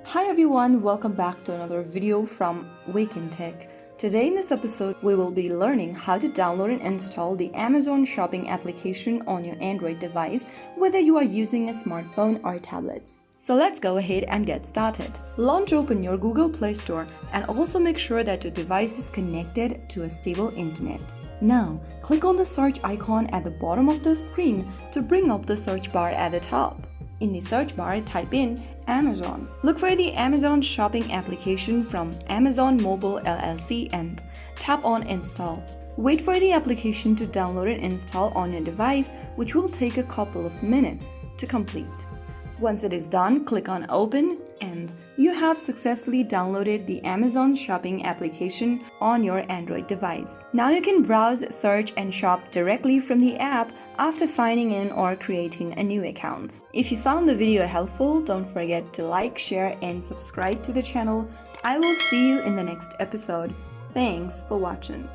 Hi everyone, welcome back to another video from Wake&Tech. Today in this episode, we will be learning how to download and install the Amazon shopping application on your Android device, whether you are using a smartphone or tablets. So let's go ahead and get started. Launch open your Google Play Store and also make sure that your device is connected to a stable internet. Now, click on the search icon at the bottom of the screen to bring up the search bar at the top. In the search bar, type in Amazon. Look for the Amazon shopping application from Amazon Mobile LLC and tap on Install. Wait for the application to download and install on your device, which will take a couple of minutes to complete. Once it is done, click on Open and you have successfully downloaded the Amazon shopping application on your Android device. Now you can browse, search, and shop directly from the app after signing in or creating a new account. If you found the video helpful, don't forget to like, share, and subscribe to the channel. I will see you in the next episode. Thanks for watching.